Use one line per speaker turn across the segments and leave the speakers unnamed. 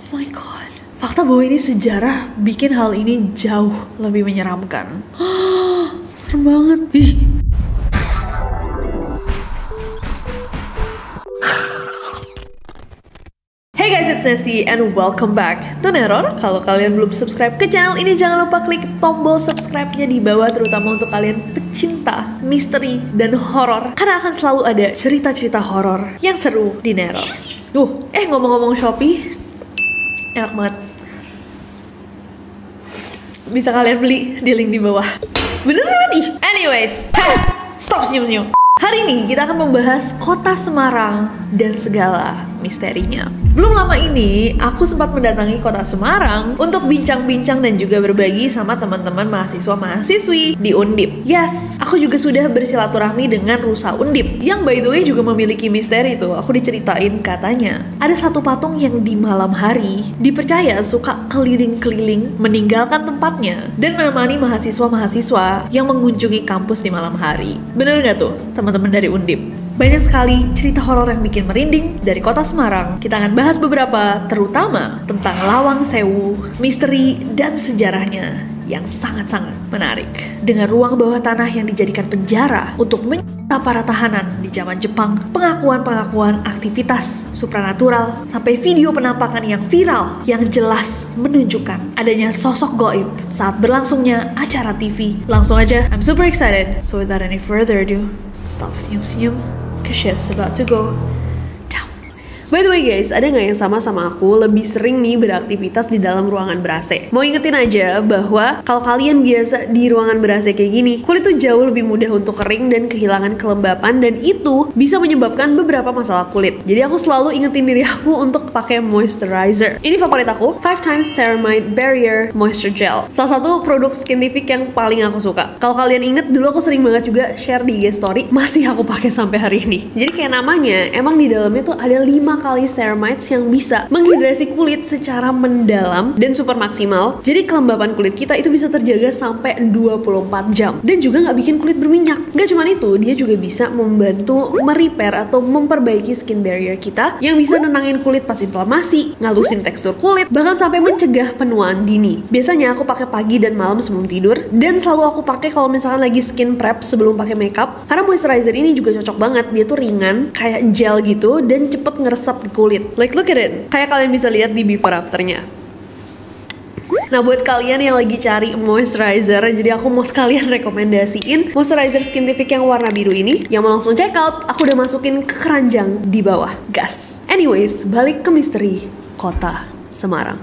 Oh my god. Fakta bahwa ini sejarah bikin hal ini jauh lebih menyeramkan. Serem banget. Ih. Hey guys, it's Nessie and welcome back to Neror. Kalau kalian belum subscribe ke channel ini, jangan lupa klik tombol subscribe-nya di bawah, terutama untuk kalian pecinta misteri dan horor, karena akan selalu ada cerita-cerita horor yang seru di Neror. Ngomong-ngomong Shopee, enak banget. Bisa kalian beli di link di bawah. Beneran ih. Anyways, stop senyum-senyum. Hari ini kita akan membahas kota Semarang dan segala misterinya. Belum lama ini, aku sempat mendatangi kota Semarang untuk bincang-bincang dan juga berbagi sama teman-teman mahasiswa-mahasiswi di Undip. Yes, aku juga sudah bersilaturahmi dengan Rusa Undip, yang by the way juga memiliki misteri tuh. Aku diceritain katanya, ada satu patung yang di malam hari dipercaya suka keliling-keliling meninggalkan tempatnya dan menemani mahasiswa-mahasiswa yang mengunjungi kampus di malam hari. Bener gak tuh, teman-teman dari Undip? Banyak sekali cerita horor yang bikin merinding dari kota Semarang. Kita akan bahas beberapa, terutama tentang Lawang Sewu, misteri dan sejarahnya yang sangat-sangat menarik. Dengan ruang bawah tanah yang dijadikan penjara untuk menyita para tahanan di zaman Jepang, pengakuan-pengakuan aktivitas supranatural, sampai video penampakan yang viral yang jelas menunjukkan adanya sosok gaib saat berlangsungnya acara TV. Langsung aja, I'm super excited. So without any further ado, stop senyum-senyum, cause shit's about to go down. By the way guys, ada nggak yang sama aku lebih sering nih beraktivitas di dalam ruangan ber-AC? Mau ingetin aja bahwa kalau kalian biasa di ruangan ber-AC kayak gini, kulit tuh jauh lebih mudah untuk kering dan kehilangan kelembapan, dan itu bisa menyebabkan beberapa masalah kulit. Jadi aku selalu ingetin diri aku untuk pakai moisturizer. Ini favorit aku, 5x Ceramide Barrier Moisture Gel. Salah satu produk skintific yang paling aku suka. Kalau kalian inget, dulu aku sering banget juga share di IG story, masih aku pakai sampai hari ini. Jadi kayak namanya, emang di dalamnya tuh ada 5 kali ceramides yang bisa menghidrasi kulit secara mendalam dan super maksimal. Jadi kelembapan kulit kita itu bisa terjaga sampai 24 jam. Dan juga nggak bikin kulit berminyak. Nggak cuma itu, dia juga bisa membantu merepair atau memperbaiki skin barrier kita, yang bisa nenangin kulit pas inflamasi, ngalusin tekstur kulit, bahkan sampai mencegah penuaan dini. Biasanya aku pakai pagi dan malam sebelum tidur, dan selalu aku pakai kalau misalkan lagi skin prep sebelum pakai makeup, karena moisturizer ini juga cocok banget. Dia tuh ringan, kayak gel gitu, dan cepet ngeresap di kulit. Like look at it. Kayak kalian bisa lihat di before afternya. Nah, buat kalian yang lagi cari moisturizer, jadi aku mau sekalian rekomendasiin moisturizer skintific yang warna biru ini. Yang mau langsung check out, aku udah masukin ke keranjang di bawah. Gas. Anyways, balik ke misteri kota Semarang.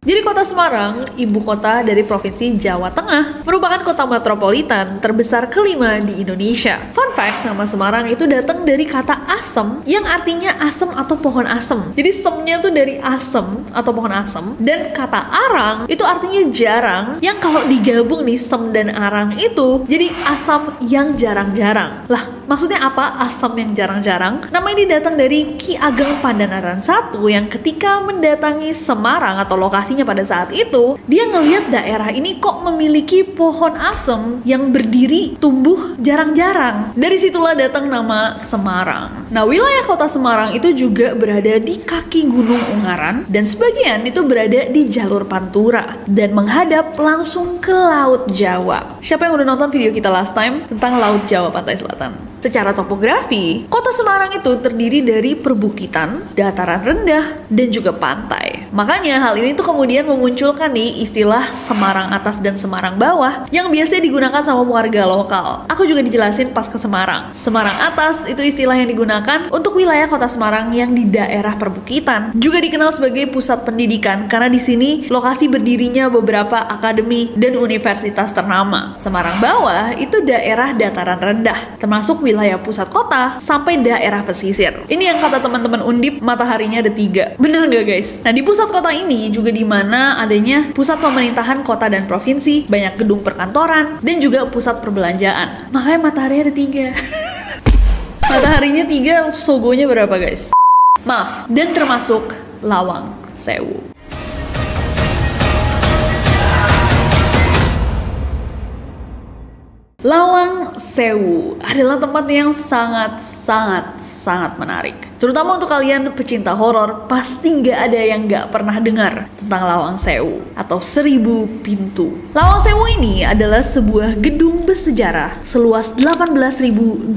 Jadi kota Semarang, ibu kota dari Provinsi Jawa Tengah, merupakan kota metropolitan terbesar kelima di Indonesia. Fun fact, nama Semarang itu datang dari kata asem, yang artinya asem atau pohon asem. Jadi semnya tuh dari asem atau pohon asem, dan kata arang itu artinya jarang, yang kalau digabung nih sem dan arang itu jadi asam yang jarang-jarang. Lah, maksudnya apa asam yang jarang-jarang? Nama ini datang dari Ki Ageng Pandanaran I yang ketika mendatangi Semarang atau lokasinya pada saat itu, dia ngelihat daerah ini kok memiliki pohon asem yang berdiri tumbuh jarang-jarang. Dari situlah datang nama Semarang. Nah, wilayah kota Semarang itu juga berada di kaki Gunung Ungaran, dan sebagian itu berada di jalur Pantura dan menghadap langsung ke Laut Jawa. Siapa yang udah nonton video kita last time tentang Laut Jawa Pantai Selatan? Secara topografi, kota Semarang itu terdiri dari perbukitan, dataran rendah, dan juga pantai. Makanya hal ini tuh kemudian memunculkan nih istilah Semarang Atas dan Semarang Bawah yang biasanya digunakan sama warga lokal. Aku juga dijelasin pas ke Semarang. Semarang Atas itu istilah yang digunakan untuk wilayah kota Semarang yang di daerah perbukitan. Juga dikenal sebagai pusat pendidikan karena di sini lokasi berdirinya beberapa akademi dan universitas ternama. Semarang Bawah itu daerah dataran rendah, termasuk wilayah pusat kota sampai daerah pesisir. Ini yang kata teman-teman Undip, mataharinya ada 3. Bener nggak guys? Nah, di pusat kota ini juga di mana adanya pusat pemerintahan kota dan provinsi, banyak gedung perkantoran, dan juga pusat perbelanjaan. Makanya matahari ada 3. Mataharinya 3, sogonya berapa guys? Maaf, dan termasuk Lawang Sewu. Lawang Sewu adalah tempat yang sangat menarik. Terutama untuk kalian pecinta horor, pasti nggak ada yang nggak pernah dengar tentang Lawang Sewu atau 1000 Pintu. Lawang Sewu ini adalah sebuah gedung bersejarah seluas 18.232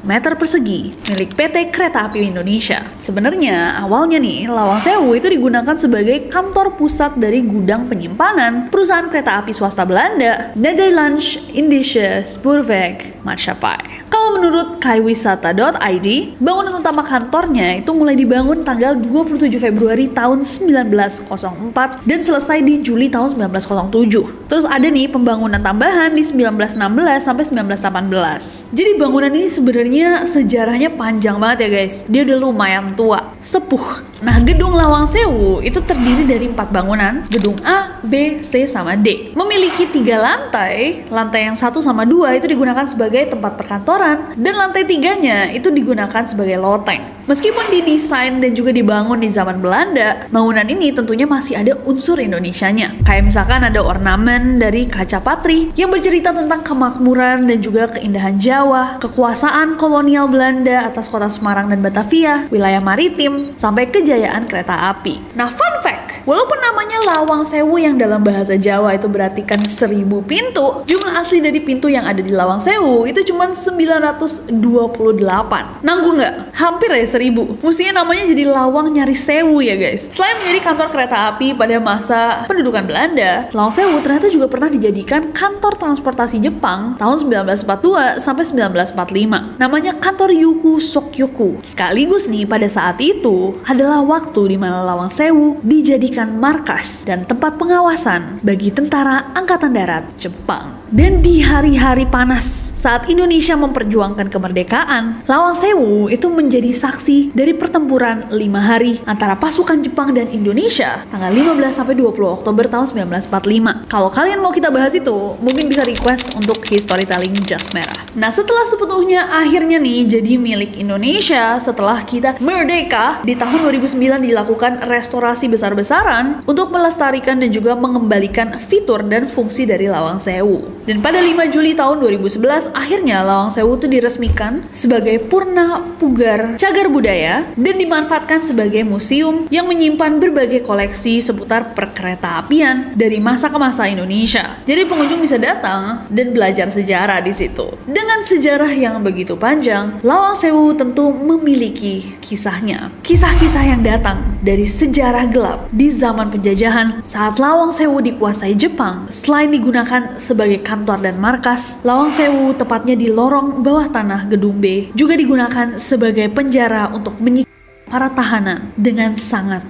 meter persegi milik PT Kereta Api Indonesia. Sebenarnya awalnya nih, Lawang Sewu itu digunakan sebagai kantor pusat dari gudang penyimpanan perusahaan kereta api swasta Belanda, Nederlands Indische Spoorweg Maatschappij. Kalau menurut kaiwisata.id, bangunan utama kantornya itu mulai dibangun tanggal 27 Februari tahun 1904 dan selesai di Juli tahun 1907. Terus ada nih pembangunan tambahan di 1916 sampai 1918. Jadi bangunan ini sebenarnya sejarahnya panjang banget ya guys. Dia udah lumayan tua, sepuh. Nah, gedung Lawang Sewu itu terdiri dari 4 bangunan, gedung A, B, C, sama D. Memiliki 3 lantai, lantai yang 1 sama 2 itu digunakan sebagai tempat perkantoran, dan lantai 3-nya itu digunakan sebagai loteng. Meskipun didesain dan juga dibangun di zaman Belanda, bangunan ini tentunya masih ada unsur Indonesianya. Kayak misalkan ada ornamen dari kaca patri yang bercerita tentang kemakmuran dan juga keindahan Jawa, kekuasaan kolonial Belanda atas kota Semarang dan Batavia, wilayah maritim, sampai kejayaan kereta api. Nah, fun fact, walaupun namanya Lawang Sewu yang dalam bahasa Jawa itu berartikan 1000 pintu, jumlah asli dari pintu yang ada di Lawang Sewu itu cuma 928. Nanggung nggak? Hampir ya 1000. Mestinya namanya jadi Lawang Nyari Sewu ya guys. Selain menjadi kantor kereta api pada masa pendudukan Belanda, Lawang Sewu ternyata juga pernah dijadikan kantor transportasi Jepang tahun 1942 sampai 1945. Namanya kantor Yuku Sokyoku. Sekaligus nih pada saat itu adalah waktu di mana Lawang Sewu dijadikan markas dan tempat pengawasan bagi tentara Angkatan Darat Jepang. Dan di hari-hari panas saat Indonesia memperjuangkan kemerdekaan, Lawang Sewu itu menjadi saksi dari pertempuran 5 hari antara pasukan Jepang dan Indonesia tanggal 15 sampai 20 Oktober tahun 1945. Kalau kalian mau kita bahas itu, mungkin bisa request untuk Historytelling Jas Merah. Nah, setelah sepenuhnya akhirnya nih jadi milik Indonesia setelah kita merdeka, di tahun 2009 dilakukan restorasi besar-besaran untuk melestarikan dan juga mengembalikan fitur dan fungsi dari Lawang Sewu. Dan pada 5 Juli tahun 2011, akhirnya Lawang Sewu itu diresmikan sebagai Purna Pugar Cagar Budaya dan dimanfaatkan sebagai museum yang menyimpan berbagai koleksi seputar perkereta apian dari masa ke masa Indonesia. Jadi pengunjung bisa datang dan belajar sejarah di situ. Dengan sejarah yang begitu panjang, Lawang Sewu tentu memiliki kisahnya. Kisah-kisah yang datang dari sejarah gelap di zaman penjajahan saat Lawang Sewu dikuasai Jepang. Selain digunakan sebagai kantor dan markas, Lawang Sewu tepatnya di lorong bawah tanah gedung B juga digunakan sebagai penjara untuk menyiksa para tahanan dengan sangat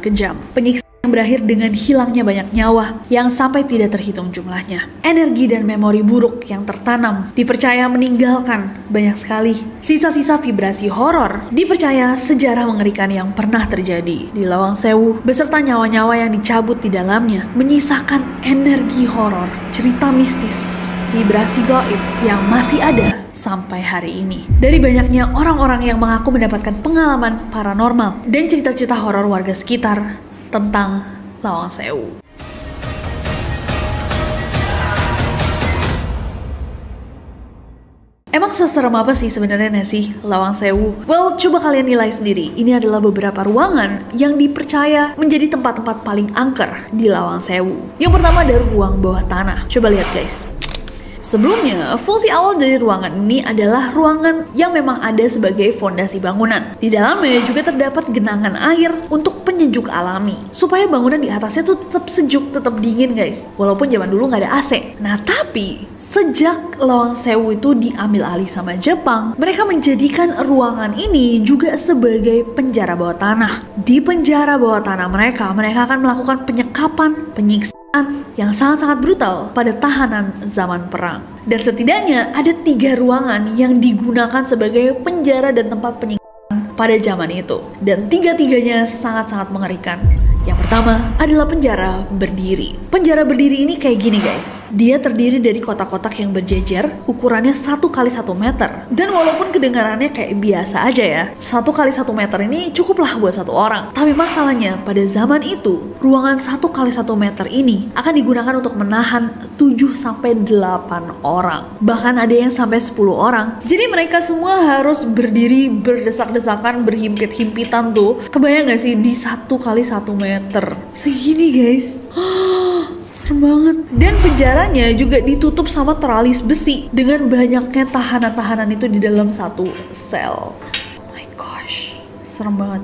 kejam. Penyiksaan yang berakhir dengan hilangnya banyak nyawa yang sampai tidak terhitung jumlahnya. Energi dan memori buruk yang tertanam dipercaya meninggalkan banyak sekali sisa-sisa vibrasi horor. Dipercaya sejarah mengerikan yang pernah terjadi di Lawang Sewu beserta nyawa-nyawa yang dicabut di dalamnya menyisakan energi horor, cerita mistis, vibrasi gaib yang masih ada sampai hari ini. Dari banyaknya orang-orang yang mengaku mendapatkan pengalaman paranormal dan cerita-cerita horor warga sekitar tentang Lawang Sewu. Emang seserem apa sih sebenarnya sih Lawang Sewu? Well, coba kalian nilai sendiri. Ini adalah beberapa ruangan yang dipercaya menjadi tempat-tempat paling angker di Lawang Sewu. Yang pertama ada ruang bawah tanah. Coba lihat guys. Sebelumnya, fungsi awal dari ruangan ini adalah ruangan yang memang ada sebagai fondasi bangunan. Di dalamnya juga terdapat genangan air untuk penyejuk alami, supaya bangunan di atasnya tuh tetap sejuk, tetap dingin guys. Walaupun zaman dulu nggak ada AC. Nah, tapi sejak Lawang Sewu itu diambil alih sama Jepang, mereka menjadikan ruangan ini juga sebagai penjara bawah tanah. Di penjara bawah tanah mereka akan melakukan penyekapan, penyiksaan yang sangat-sangat brutal pada tahanan zaman perang. Dan setidaknya ada 3 ruangan yang digunakan sebagai penjara dan tempat penyiksaan pada zaman itu. Dan 3-tiganya sangat-sangat mengerikan. Yang pertama adalah penjara berdiri. Penjara berdiri ini kayak gini guys. Dia terdiri dari kotak-kotak yang berjejer, ukurannya 1 kali 1 meter. Dan walaupun kedengarannya kayak biasa aja ya, 1 kali 1 meter ini cukuplah buat 1 orang. Tapi masalahnya pada zaman itu, ruangan 1 kali 1 meter ini akan digunakan untuk menahan 7-8 orang. Bahkan ada yang sampai 10 orang. Jadi mereka semua harus berdiri berdesak-desakan, berhimpit-himpitan tuh. Kebayang gak sih di 1 kali 1 meter? Segini guys. Serem banget. Dan penjaranya juga ditutup sama teralis besi dengan banyaknya tahanan-tahanan itu di dalam satu sel. Oh my gosh, serem banget.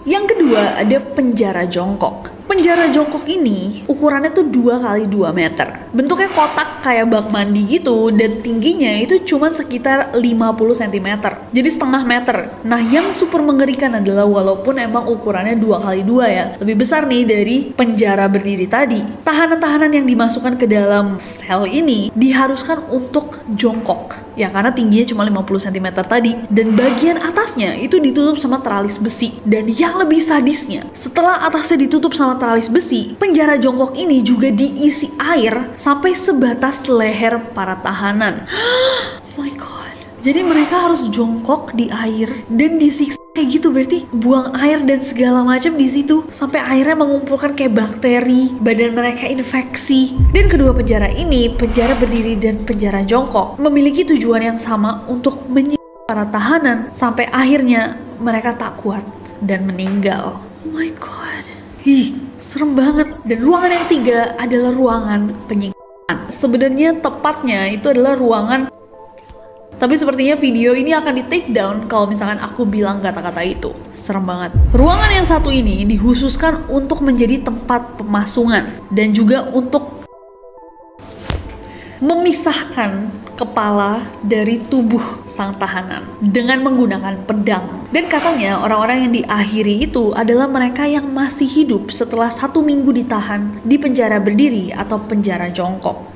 Yang kedua ada penjara jongkok. Penjara jongkok ini ukurannya tuh 2 kali 2 meter. Bentuknya kotak kayak bak mandi gitu dan tingginya itu cuma sekitar 50 cm. Jadi setengah meter. Nah yang super mengerikan adalah walaupun emang ukurannya 2 kali 2 ya, lebih besar nih dari penjara berdiri tadi. Tahanan-tahanan yang dimasukkan ke dalam sel ini diharuskan untuk jongkok. Ya karena tingginya cuma 50 cm tadi. Dan bagian atasnya itu ditutup sama teralis besi. Dan yang lebih sadisnya, setelah atasnya ditutup sama teralis besi, penjara jongkok ini juga diisi air sampai sebatas leher para tahanan. Oh my god. Jadi mereka harus jongkok di air dan disiksa kayak gitu, berarti buang air dan segala macam di situ sampai airnya mengumpulkan kayak bakteri, badan mereka infeksi. Dan kedua penjara ini, penjara berdiri dan penjara jongkok, memiliki tujuan yang sama untuk menyiksa para tahanan sampai akhirnya mereka tak kuat dan meninggal. Oh my god. Ih, serem banget. Dan ruangan yang ketiga adalah ruangan penyiksaan. Sebenarnya tepatnya itu adalah ruangan, tapi sepertinya video ini akan di take down kalau misalkan aku bilang kata-kata itu. Serem banget. Ruangan yang satu ini dikhususkan untuk menjadi tempat pemasungan dan juga untuk memisahkan kepala dari tubuh sang tahanan dengan menggunakan pedang. Dan katanya orang-orang yang diakhiri itu adalah mereka yang masih hidup setelah 1 minggu ditahan di penjara berdiri atau penjara jongkok.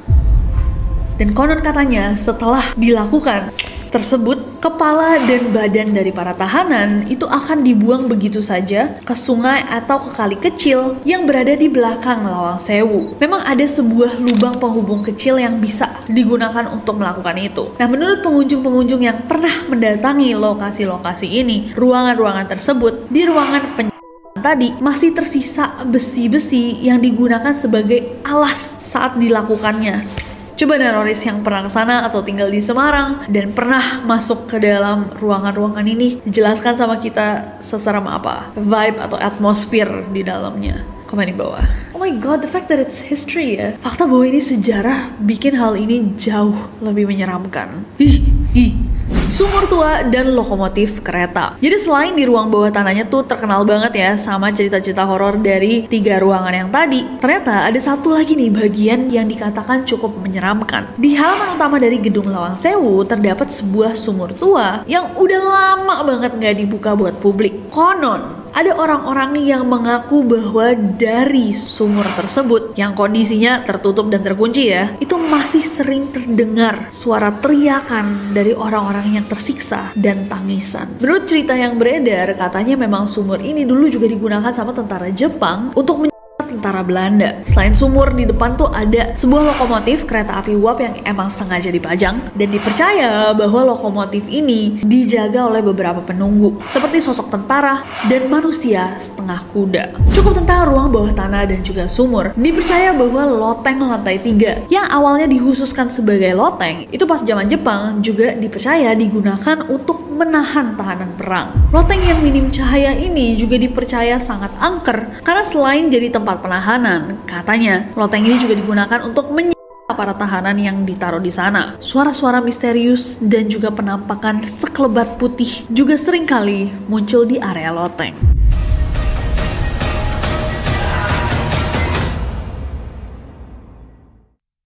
Dan konon katanya setelah dilakukan tersebut, kepala dan badan dari para tahanan itu akan dibuang begitu saja ke sungai atau ke kali kecil yang berada di belakang Lawang Sewu. Memang ada sebuah lubang penghubung kecil yang bisa digunakan untuk melakukan itu. Nah, menurut pengunjung-pengunjung yang pernah mendatangi lokasi-lokasi ini, ruangan-ruangan tersebut di ruangan penjara tadi masih tersisa besi-besi yang digunakan sebagai alas saat dilakukannya. Coba teroris yang pernah ke sana atau tinggal di Semarang dan pernah masuk ke dalam ruangan-ruangan ini, jelaskan sama kita seseram apa vibe atau atmosfer di dalamnya. Komen di bawah. Oh my god, the fact that it's history ya. Fakta bahwa ini sejarah bikin hal ini jauh lebih menyeramkan. Sumur tua dan lokomotif kereta. Jadi selain di ruang bawah tanahnya tuh terkenal banget ya sama cerita-cerita horor dari 3 ruangan yang tadi, ternyata ada satu lagi nih bagian yang dikatakan cukup menyeramkan. Di halaman utama dari gedung Lawang Sewu terdapat sebuah sumur tua yang udah lama banget nggak dibuka buat publik. Konon ada orang-orang yang mengaku bahwa dari sumur tersebut yang kondisinya tertutup dan terkunci ya, itu masih sering terdengar suara teriakan dari orang-orang yang tersiksa dan tangisan. Menurut cerita yang beredar, katanya memang sumur ini dulu juga digunakan sama tentara Jepang untuk tentara Belanda. Selain sumur, di depan tuh ada sebuah lokomotif kereta api uap yang emang sengaja dipajang dan dipercaya bahwa lokomotif ini dijaga oleh beberapa penunggu seperti sosok tentara dan manusia setengah kuda. Cukup tentang ruang bawah tanah dan juga sumur. Dipercaya bahwa loteng lantai 3 yang awalnya dikhususkan sebagai loteng itu pas zaman Jepang juga dipercaya digunakan untuk menahan tahanan perang. Loteng yang minim cahaya ini juga dipercaya sangat angker karena selain jadi tempat penahanan, katanya loteng ini juga digunakan untuk menyiksa para tahanan yang ditaruh di sana. Suara-suara misterius dan juga penampakan sekelebat putih juga seringkali muncul di area loteng.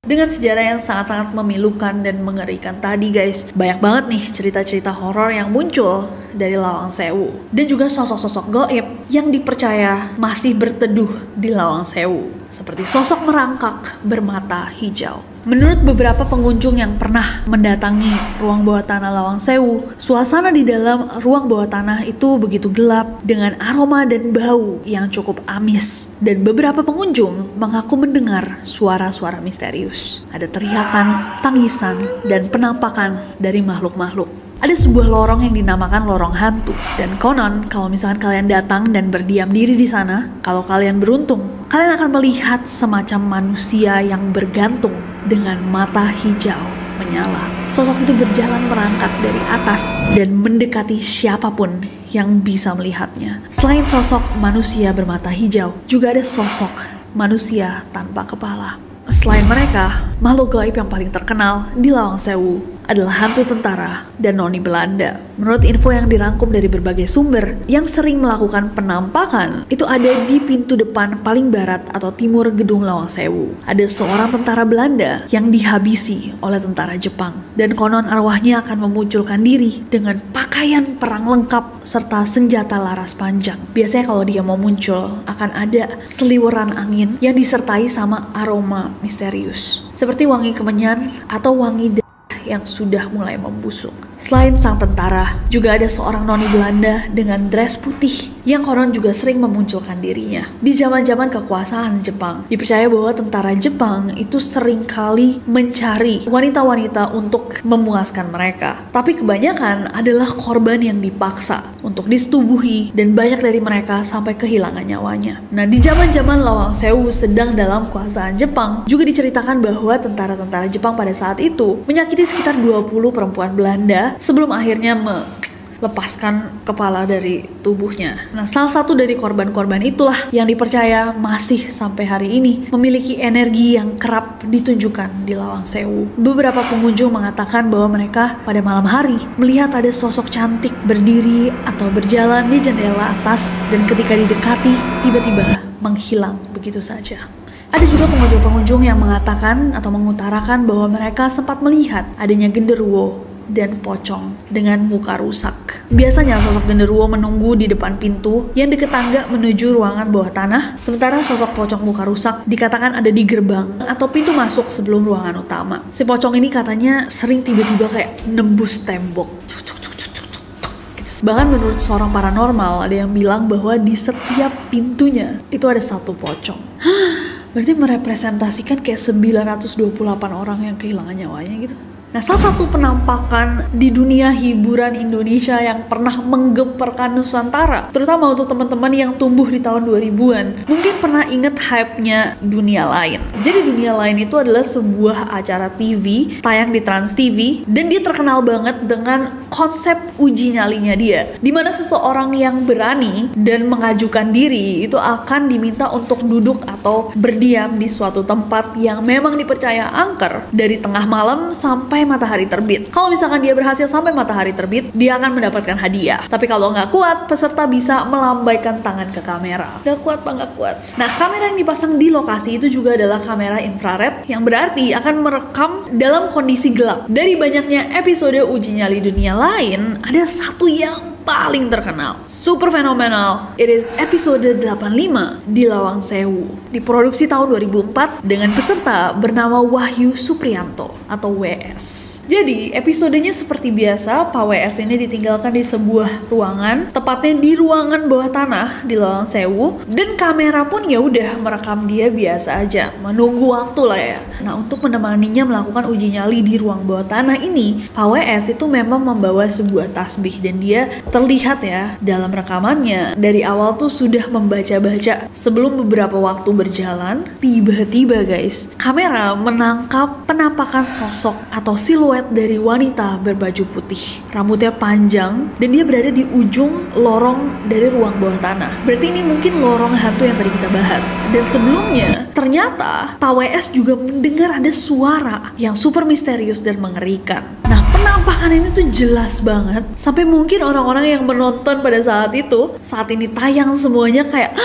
Dengan sejarah yang sangat-sangat memilukan dan mengerikan tadi guys, banyak banget nih cerita-cerita horor yang muncul dari Lawang Sewu. Dan juga sosok-sosok gaib yang dipercaya masih berteduh di Lawang Sewu. Seperti sosok merangkak bermata hijau. Menurut beberapa pengunjung yang pernah mendatangi ruang bawah tanah Lawang Sewu, suasana di dalam ruang bawah tanah itu begitu gelap dengan aroma dan bau yang cukup amis. Dan beberapa pengunjung mengaku mendengar suara-suara misterius. Ada teriakan, tangisan, dan penampakan dari makhluk-makhluk. Ada sebuah lorong yang dinamakan lorong hantu. Dan konon, kalau misalkan kalian datang dan berdiam diri di sana, kalau kalian beruntung, kalian akan melihat semacam manusia yang bergantung dengan mata hijau menyala. Sosok itu berjalan merangkak dari atas dan mendekati siapapun yang bisa melihatnya. Selain sosok manusia bermata hijau, juga ada sosok manusia tanpa kepala. Selain mereka, makhluk gaib yang paling terkenal di Lawang Sewu adalah hantu tentara dan noni Belanda. Menurut info yang dirangkum dari berbagai sumber, yang sering melakukan penampakan itu ada di pintu depan paling barat atau timur gedung Lawang Sewu. Ada seorang tentara Belanda yang dihabisi oleh tentara Jepang. Dan konon arwahnya akan memunculkan diri dengan pakaian perang lengkap serta senjata laras panjang. Biasanya kalau dia mau muncul, akan ada seliweran angin yang disertai sama aroma misterius. Seperti wangi kemenyan atau wangi yang sudah mulai membusuk. Selain sang tentara, juga ada seorang noni Belanda dengan dress putih yang konon juga sering memunculkan dirinya. Di zaman-zaman kekuasaan Jepang, dipercaya bahwa tentara Jepang itu sering kali mencari wanita-wanita untuk memuaskan mereka. Tapi kebanyakan adalah korban yang dipaksa untuk disetubuhi dan banyak dari mereka sampai kehilangan nyawanya. Nah, di zaman-zaman Lawang Sewu sedang dalam kuasaan Jepang, juga diceritakan bahwa tentara-tentara Jepang pada saat itu menyakiti sekitar 20 perempuan Belanda sebelum akhirnya melepaskan kepala dari tubuhnya. Nah, salah satu dari korban-korban itulah yang dipercaya masih sampai hari ini memiliki energi yang kerap ditunjukkan di Lawang Sewu. Beberapa pengunjung mengatakan bahwa mereka pada malam hari melihat ada sosok cantik berdiri atau berjalan di jendela atas dan ketika didekati tiba-tiba menghilang begitu saja. Ada juga pengunjung-pengunjung yang mengatakan atau mengutarakan bahwa mereka sempat melihat adanya genderuwo dan pocong dengan muka rusak. Biasanya sosok genderuwo menunggu di depan pintu yang dekat tangga menuju ruangan bawah tanah, sementara sosok pocong muka rusak dikatakan ada di gerbang atau pintu masuk sebelum ruangan utama. Si pocong ini katanya sering tiba-tiba kayak nembus tembok. Bahkan menurut seorang paranormal, ada yang bilang bahwa di setiap pintunya itu ada satu pocong. Berarti merepresentasikan kayak 928 orang yang kehilangan nyawanya gitu. Nah, salah satu penampakan di dunia hiburan Indonesia yang pernah menggemparkan Nusantara, terutama untuk teman-teman yang tumbuh di tahun 2000-an, mungkin pernah inget hype-nya Dunia Lain. Jadi Dunia Lain itu adalah sebuah acara TV tayang di Trans TV dan dia terkenal banget dengan konsep uji nyalinya dia, dimana seseorang yang berani dan mengajukan diri itu akan diminta untuk duduk atau berdiam di suatu tempat yang memang dipercaya angker dari tengah malam sampai matahari terbit. Kalau misalkan dia berhasil sampai matahari terbit, dia akan mendapatkan hadiah. Tapi kalau nggak kuat, peserta bisa melambaikan tangan ke kamera. Nggak kuat pak, nggak kuat. Nah, kamera yang dipasang di lokasi itu juga adalah kamera infrared yang berarti akan merekam dalam kondisi gelap. Dari banyaknya episode uji nyali Dunia Lain, ada satu yang paling terkenal, super fenomenal. It is episode 85 di Lawang Sewu. Diproduksi tahun 2004 dengan peserta bernama Wahyu Suprianto atau WS. Jadi episodenya seperti biasa, Pak WS ini ditinggalkan di sebuah ruangan, tepatnya di ruangan bawah tanah di Lawang Sewu, dan kamera pun ya udah merekam dia biasa aja, menunggu waktu lah ya. Nah, untuk menemaninya melakukan uji nyali di ruang bawah tanah ini, Pak WS itu memang membawa sebuah tasbih dan dia terlihat ya dalam rekamannya dari awal tuh sudah membaca-baca. Sebelum beberapa waktu berjalan, tiba-tiba guys, kamera menangkap penampakan sosok atau siluet dari wanita berbaju putih. Rambutnya panjang dan dia berada di ujung lorong dari ruang bawah tanah. Berarti ini mungkin lorong hantu yang tadi kita bahas. Dan sebelumnya ternyata Pak WS juga mendengar ada suara yang super misterius dan mengerikan. Nah, penampakan ini tuh jelas banget sampai mungkin orang-orang yang menonton pada saat itu, saat ini tayang semuanya kayak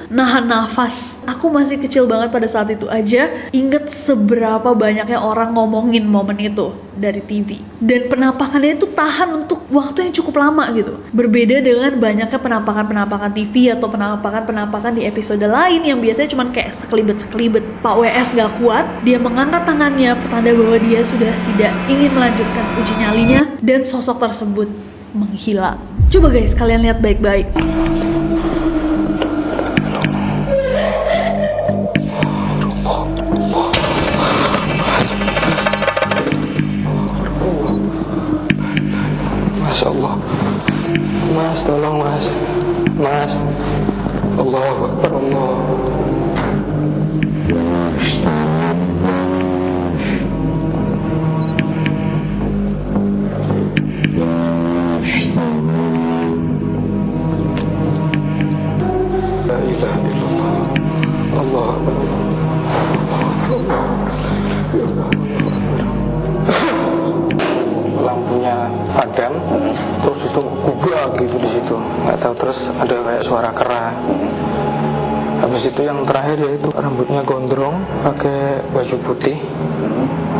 nahan nafas. Aku masih kecil banget pada saat itu aja inget seberapa banyaknya orang ngomongin momen itu dari TV. Dan penampakannya itu tahan untuk waktu yang cukup lama gitu. Berbeda dengan banyaknya penampakan-penampakan TV atau penampakan-penampakan di episode lain yang biasanya cuma kayak sekelibet-sekelibet. Pak WS gak kuat, dia mengangkat tangannya, pertanda bahwa dia sudah tidak ingin melanjutkan uji nyalinya, dan sosok tersebut menghilang. Coba guys, kalian lihat baik-baik.
Masya Allah, Mas, tolong Mas, Mas, Allahu Akbar, Allah. La ilaha illallah, Allahu Akbar. Lampunya padam, terus itu gubrak gitu di situ, nggak tahu, terus ada kayak suara kera. Habis itu yang terakhir yaitu rambutnya gondrong, pakai baju putih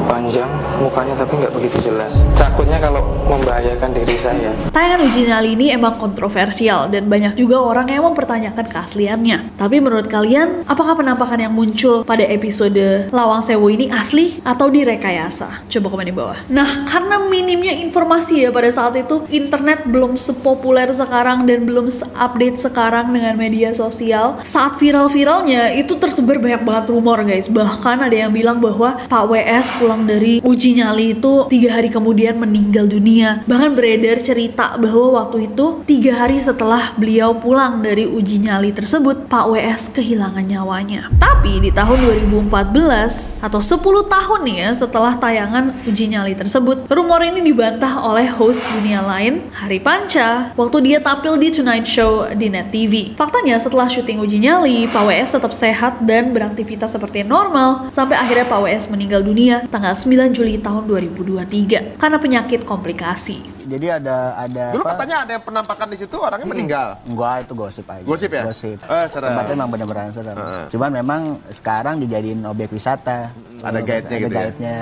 panjang, mukanya tapi nggak begitu jelas. Takutnya kalau membahayakan diri saya.
Tayangan uji nyali ini emang kontroversial dan banyak juga orang yang mempertanyakan keasliannya. Tapi menurut kalian, apakah penampakan yang muncul pada episode Lawang Sewu ini asli atau direkayasa? Coba komen di bawah. Nah, karena minimnya informasi ya pada saat itu, internet belum sepopuler sekarang dan belum update sekarang dengan media sosial. Saat viral-viralnya itu tersebar banyak banget rumor guys. Bahkan ada yang bilang bahwa Pak WS pulang dari uji nyali itu 3 hari kemudian meninggal dunia. Bahkan beredar cerita bahwa waktu itu 3 hari setelah beliau pulang dari uji nyali tersebut, Pak WS kehilangan nyawanya. Tapi di tahun 2014 atau 10 tahun nih ya setelah tayangan uji nyali tersebut, rumor ini dibantah oleh host dunia lain, Hari Panca, waktu dia tampil di Tonight Show di Net TV. Faktanya setelah syuting uji nyali, Pak WS tetap sehat dan beraktivitas seperti normal sampai akhirnya Pak WS meninggal dunia tanggal 9 Juli tahun 2023 karena penyakit komplikasi.
Jadi ada
Dulu
apa?
katanya ada yang penampakan di situ orangnya meninggal.
Enggak, itu gosip aja.
Gosip ya?
Gosip.
Serem.
Tempatnya emang bener-bener serem. Cuman memang sekarang dijadiin objek wisata.
Ada guide-nya
ada
gitu ya?
guide-nya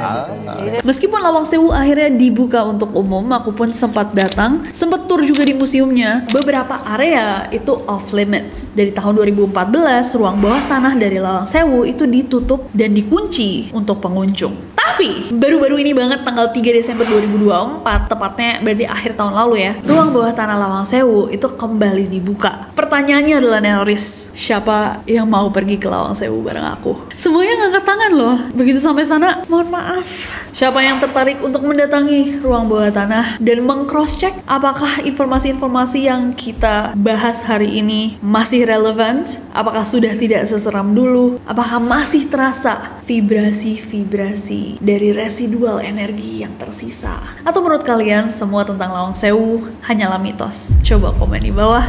gitu.
Meskipun Lawang Sewu akhirnya dibuka untuk umum, aku pun sempat datang, sempat tur juga di museumnya. Beberapa area itu off limits. Dari tahun 2014, ruang bawah tanah dari Lawang Sewu itu ditutup dan dikunci untuk pengunjung. Tapi baru-baru ini banget tanggal 3 Desember 2024, tepatnya berarti akhir tahun lalu ya, ruang bawah tanah Lawang Sewu itu kembali dibuka. Pertanyaannya adalah Nenoris, siapa yang mau pergi ke Lawang Sewu bareng aku? Semuanya ngangkat tangan loh. Begitu sampai sana, mohon maaf. Siapa yang tertarik untuk mendatangi ruang bawah tanah dan meng-cross-check apakah informasi-informasi yang kita bahas hari ini masih relevan? Apakah sudah tidak seseram dulu? Apakah masih terasa vibrasi-vibrasi dari residual energi yang tersisa? Atau menurut kalian semua tentang Lawang Sewu hanyalah mitos? Coba komen di bawah.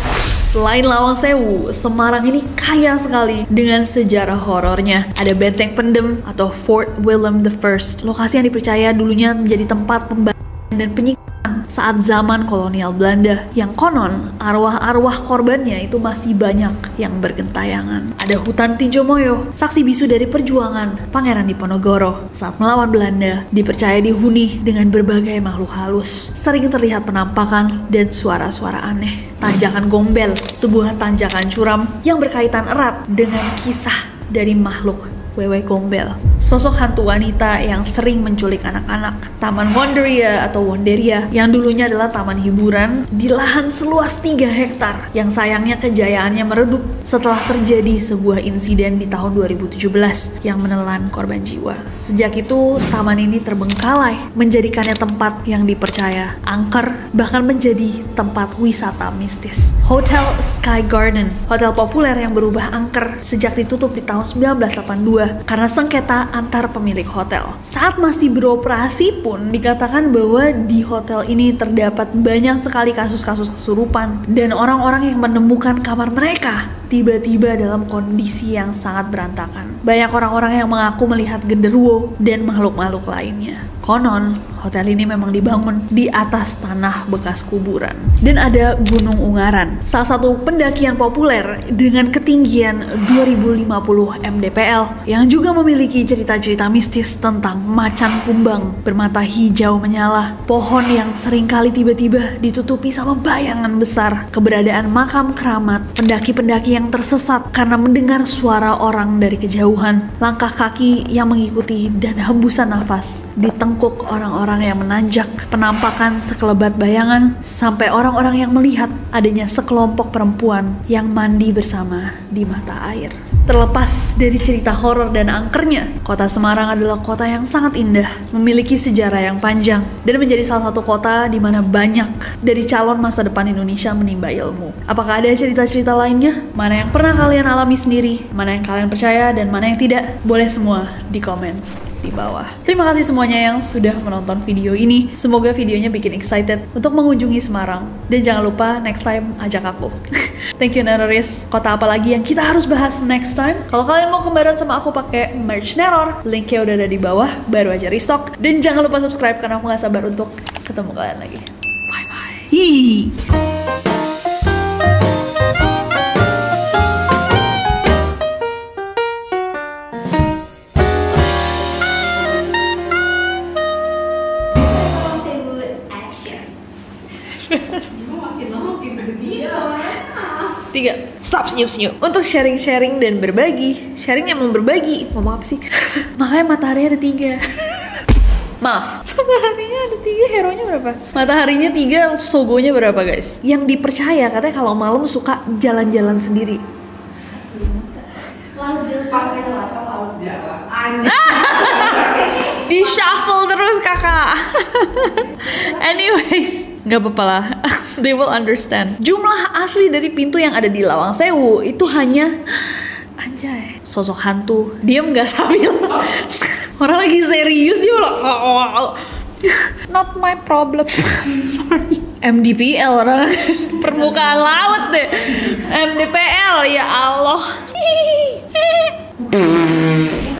Selain Lawang Sewu, Semarang ini kaya sekali dengan sejarah horornya. Ada Benteng Pendem atau Fort Willem I, lokasi yang dipercaya dulunya menjadi tempat pembangunan dan penyiksaan saat zaman kolonial Belanda, yang konon arwah-arwah korbannya itu masih banyak yang bergentayangan. Ada hutan Tinjo Moyo, saksi bisu dari perjuangan Pangeran Diponegoro saat melawan Belanda, dipercaya dihuni dengan berbagai makhluk halus. Sering terlihat penampakan dan suara-suara aneh. Tanjakan Gombel, sebuah tanjakan curam yang berkaitan erat dengan kisah dari makhluk Wewe Gombel, sosok hantu wanita yang sering menculik anak-anak. Taman Wonderia atau Wonderia yang dulunya adalah taman hiburan di lahan seluas 3 hektar yang sayangnya kejayaannya meredup setelah terjadi sebuah insiden di tahun 2017 yang menelan korban jiwa. Sejak itu taman ini terbengkalai, menjadikannya tempat yang dipercaya angker, bahkan menjadi tempat wisata mistis. Hotel Sky Garden, hotel populer yang berubah angker sejak ditutup di tahun 1982 karena sengketa antar pemilik hotel. Saat masih beroperasi pun dikatakan bahwa di hotel ini terdapat banyak sekali kasus-kasus kesurupan dan orang-orang yang menemukan kamar mereka tiba-tiba dalam kondisi yang sangat berantakan. Banyak orang-orang yang mengaku melihat genderuwo dan makhluk-makhluk lainnya. Konon, Hotel ini memang dibangun di atas tanah bekas kuburan. Dan ada Gunung Ungaran, salah satu pendakian populer dengan ketinggian 2050 mdpl yang juga memiliki cerita-cerita mistis tentang macan kumbang bermata hijau menyala, pohon yang seringkali tiba-tiba ditutupi sama bayangan besar, keberadaan makam keramat, pendaki-pendaki yang tersesat karena mendengar suara orang dari kejauhan, langkah kaki yang mengikuti dan hembusan nafas di tengkuk orang-orang yang menanjak, penampakan sekelebat bayangan, sampai orang-orang yang melihat adanya sekelompok perempuan yang mandi bersama di mata air. Terlepas dari cerita horor dan angkernya, kota Semarang adalah kota yang sangat indah, memiliki sejarah yang panjang, dan menjadi salah satu kota di mana banyak dari calon masa depan Indonesia menimba ilmu. Apakah ada cerita-cerita lainnya? Mana yang pernah kalian alami sendiri? Mana yang kalian percaya dan mana yang tidak? Boleh semua di komen di bawah. Terima kasih semuanya yang sudah menonton video ini. Semoga videonya bikin excited untuk mengunjungi Semarang. Dan jangan lupa next time ajak aku. Thank you Neroris. Kota apa lagi yang kita harus bahas next time? Kalau kalian mau kembaran sama aku pakai merch Neror, linknya udah ada di bawah, baru aja restock. Dan jangan lupa subscribe karena aku gak sabar untuk ketemu kalian lagi. Bye bye. Hihi. Tiga, stop senyum-senyum. Untuk sharing-sharing dan berbagi. Sharing emang berbagi. Ngomong apa sih? Makanya matahari ada 3. Maaf, mataharinya ada 3, hero-nya berapa? Mataharinya 3, sogonya berapa guys? Yang dipercaya katanya kalau malam suka jalan-jalan sendiri. Di shuffle terus kakak. Anyways, nggak apa-apa lah. They will understand. Jumlah asli dari pintu yang ada di Lawang Sewu itu hanya, anjay, sosok hantu. Diam nggak sambil. Orang lagi serius dia bilang, not my problem. Sorry. MDPL orang permukaan laut deh. MDPL ya Allah.